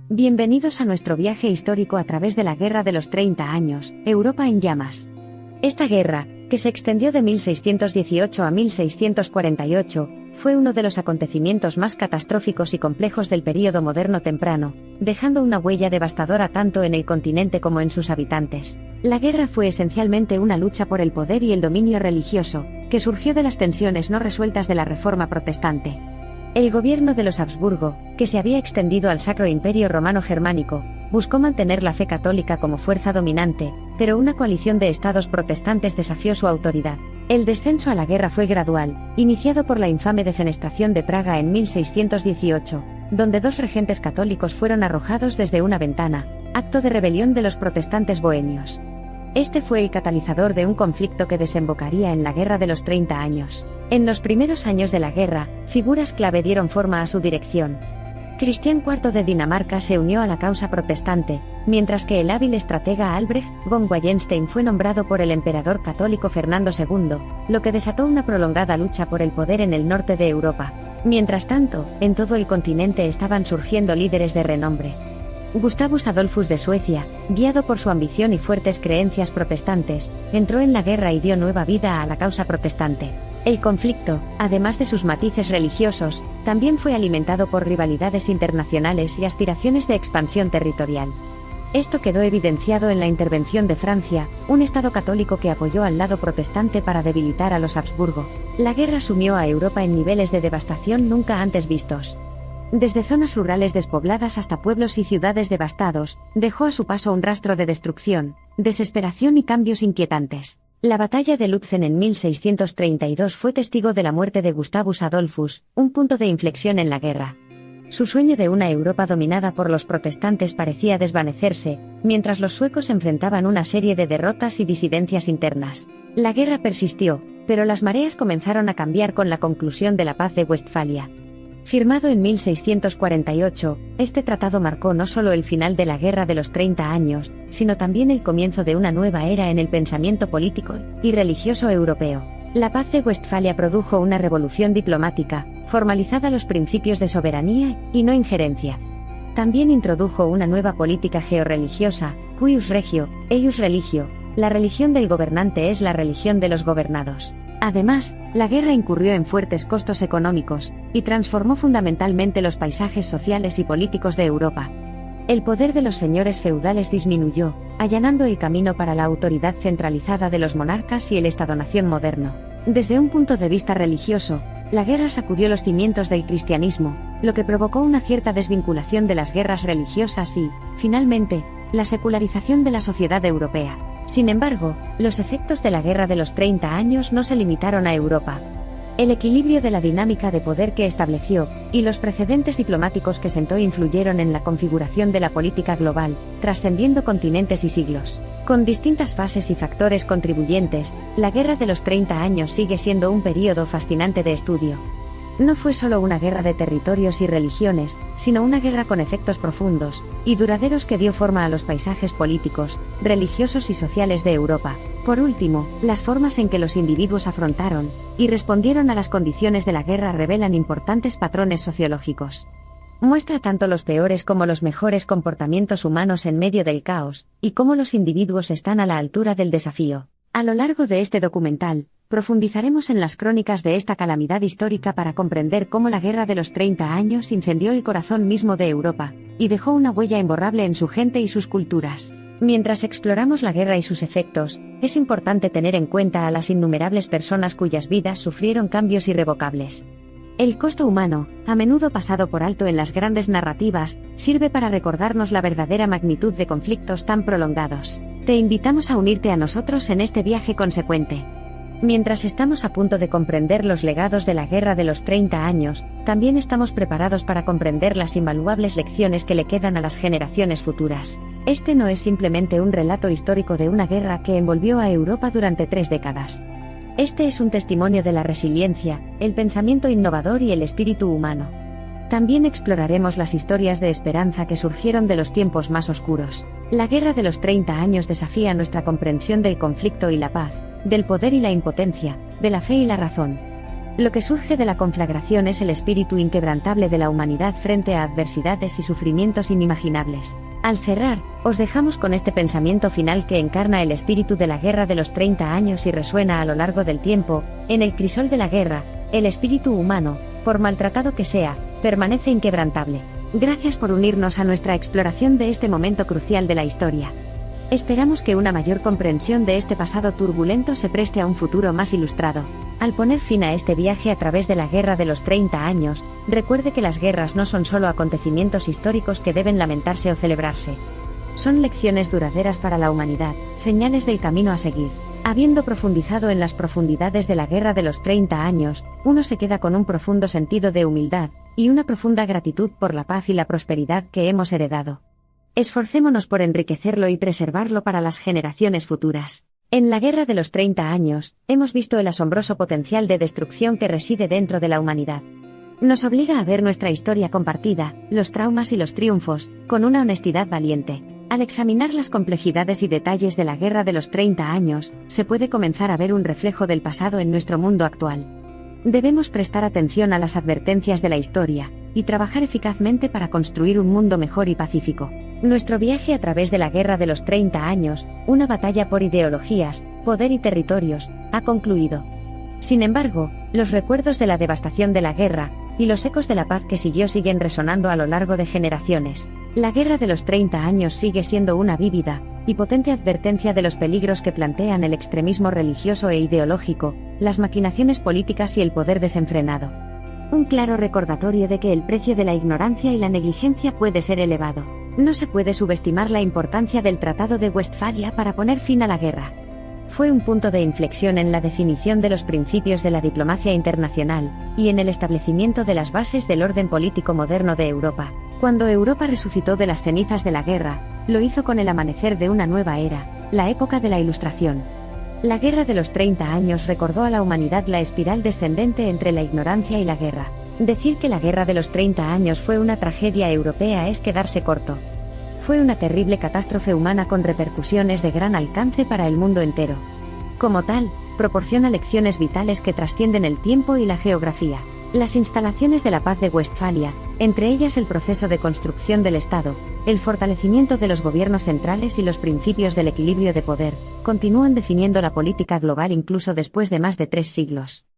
Bienvenidos a nuestro viaje histórico a través de la Guerra de los 30 años, Europa en llamas. Esta guerra, que se extendió de 1618 a 1648, fue uno de los acontecimientos más catastróficos y complejos del período moderno temprano, dejando una huella devastadora tanto en el continente como en sus habitantes. La guerra fue esencialmente una lucha por el poder y el dominio religioso, que surgió de las tensiones no resueltas de la Reforma protestante. El gobierno de los Habsburgo, que se había extendido al Sacro Imperio Romano Germánico, buscó mantener la fe católica como fuerza dominante, pero una coalición de estados protestantes desafió su autoridad. El descenso a la guerra fue gradual, iniciado por la infame defenestración de Praga en 1618, donde 2 regentes católicos fueron arrojados desde una ventana, acto de rebelión de los protestantes bohemios. Este fue el catalizador de un conflicto que desembocaría en la Guerra de los 30 años. En los primeros años de la guerra, figuras clave dieron forma a su dirección. Cristián IV de Dinamarca se unió a la causa protestante, mientras que el hábil estratega Albrecht von Wallenstein fue nombrado por el emperador católico Fernando II, lo que desató una prolongada lucha por el poder en el norte de Europa. Mientras tanto, en todo el continente estaban surgiendo líderes de renombre. Gustavus Adolphus de Suecia, guiado por su ambición y fuertes creencias protestantes, entró en la guerra y dio nueva vida a la causa protestante. El conflicto, además de sus matices religiosos, también fue alimentado por rivalidades internacionales y aspiraciones de expansión territorial. Esto quedó evidenciado en la intervención de Francia, un estado católico que apoyó al lado protestante para debilitar a los Habsburgo. La guerra sumió a Europa en niveles de devastación nunca antes vistos. Desde zonas rurales despobladas hasta pueblos y ciudades devastados, dejó a su paso un rastro de destrucción, desesperación y cambios inquietantes. La batalla de Lutzen en 1632 fue testigo de la muerte de Gustavus Adolphus, un punto de inflexión en la guerra. Su sueño de una Europa dominada por los protestantes parecía desvanecerse, mientras los suecos enfrentaban una serie de derrotas y disidencias internas. La guerra persistió, pero las mareas comenzaron a cambiar con la conclusión de la Paz de Westfalia. Firmado en 1648, este tratado marcó no solo el final de la Guerra de los 30 años, sino también el comienzo de una nueva era en el pensamiento político y religioso europeo. La Paz de Westfalia produjo una revolución diplomática, formalizada los principios de soberanía y no injerencia. También introdujo una nueva política georreligiosa, cuius regio, eius religio, la religión del gobernante es la religión de los gobernados. Además, la guerra incurrió en fuertes costos económicos, y transformó fundamentalmente los paisajes sociales y políticos de Europa. El poder de los señores feudales disminuyó, allanando el camino para la autoridad centralizada de los monarcas y el Estado-nación moderno. Desde un punto de vista religioso, la guerra sacudió los cimientos del cristianismo, lo que provocó una cierta desvinculación de las guerras religiosas y, finalmente, la secularización de la sociedad europea. Sin embargo, los efectos de la Guerra de los 30 años no se limitaron a Europa. El equilibrio de la dinámica de poder que estableció, y los precedentes diplomáticos que sentó influyeron en la configuración de la política global, trascendiendo continentes y siglos. Con distintas fases y factores contribuyentes, la Guerra de los 30 años sigue siendo un período fascinante de estudio. No fue solo una guerra de territorios y religiones, sino una guerra con efectos profundos y duraderos que dio forma a los paisajes políticos, religiosos y sociales de Europa. Por último, las formas en que los individuos afrontaron y respondieron a las condiciones de la guerra revelan importantes patrones sociológicos. Muestra tanto los peores como los mejores comportamientos humanos en medio del caos, y cómo los individuos están a la altura del desafío. A lo largo de este documental, profundizaremos en las crónicas de esta calamidad histórica para comprender cómo la Guerra de los 30 años incendió el corazón mismo de Europa, y dejó una huella imborrable en su gente y sus culturas. Mientras exploramos la guerra y sus efectos, es importante tener en cuenta a las innumerables personas cuyas vidas sufrieron cambios irrevocables. El costo humano, a menudo pasado por alto en las grandes narrativas, sirve para recordarnos la verdadera magnitud de conflictos tan prolongados. Te invitamos a unirte a nosotros en este viaje consecuente. Mientras estamos a punto de comprender los legados de la Guerra de los 30 años, también estamos preparados para comprender las invaluables lecciones que le quedan a las generaciones futuras. Este no es simplemente un relato histórico de una guerra que envolvió a Europa durante 3 décadas. Este es un testimonio de la resiliencia, el pensamiento innovador y el espíritu humano. También exploraremos las historias de esperanza que surgieron de los tiempos más oscuros. La Guerra de los 30 años desafía nuestra comprensión del conflicto y la paz, del poder y la impotencia, de la fe y la razón. Lo que surge de la conflagración es el espíritu inquebrantable de la humanidad frente a adversidades y sufrimientos inimaginables. Al cerrar, os dejamos con este pensamiento final que encarna el espíritu de la Guerra de los 30 años y resuena a lo largo del tiempo. En el crisol de la guerra, el espíritu humano, por maltratado que sea, permanece inquebrantable. Gracias por unirnos a nuestra exploración de este momento crucial de la historia. Esperamos que una mayor comprensión de este pasado turbulento se preste a un futuro más ilustrado. Al poner fin a este viaje a través de la Guerra de los 30 años, recuerde que las guerras no son solo acontecimientos históricos que deben lamentarse o celebrarse. Son lecciones duraderas para la humanidad, señales del camino a seguir. Habiendo profundizado en las profundidades de la Guerra de los 30 años, uno se queda con un profundo sentido de humildad, y una profunda gratitud por la paz y la prosperidad que hemos heredado. Esforcémonos por enriquecerlo y preservarlo para las generaciones futuras. En la Guerra de los 30 años, hemos visto el asombroso potencial de destrucción que reside dentro de la humanidad. Nos obliga a ver nuestra historia compartida, los traumas y los triunfos, con una honestidad valiente. Al examinar las complejidades y detalles de la Guerra de los 30 años, se puede comenzar a ver un reflejo del pasado en nuestro mundo actual. Debemos prestar atención a las advertencias de la historia, y trabajar eficazmente para construir un mundo mejor y pacífico. Nuestro viaje a través de la Guerra de los 30 años, una batalla por ideologías, poder y territorios, ha concluido. Sin embargo, los recuerdos de la devastación de la guerra, y los ecos de la paz que siguió siguen resonando a lo largo de generaciones. La Guerra de los 30 años sigue siendo una vívida y potente advertencia de los peligros que plantean el extremismo religioso e ideológico, las maquinaciones políticas y el poder desenfrenado. Un claro recordatorio de que el precio de la ignorancia y la negligencia puede ser elevado. No se puede subestimar la importancia del Tratado de Westfalia para poner fin a la guerra. Fue un punto de inflexión en la definición de los principios de la diplomacia internacional, y en el establecimiento de las bases del orden político moderno de Europa. Cuando Europa resucitó de las cenizas de la guerra, lo hizo con el amanecer de una nueva era, la época de la Ilustración. La Guerra de los 30 años recordó a la humanidad la espiral descendente entre la ignorancia y la guerra. Decir que la Guerra de los 30 años fue una tragedia europea es quedarse corto. Fue una terrible catástrofe humana con repercusiones de gran alcance para el mundo entero. Como tal, proporciona lecciones vitales que trascienden el tiempo y la geografía. Las instalaciones de la paz de Westfalia, entre ellas el proceso de construcción del Estado, el fortalecimiento de los gobiernos centrales y los principios del equilibrio de poder, continúan definiendo la política global incluso después de más de 3 siglos.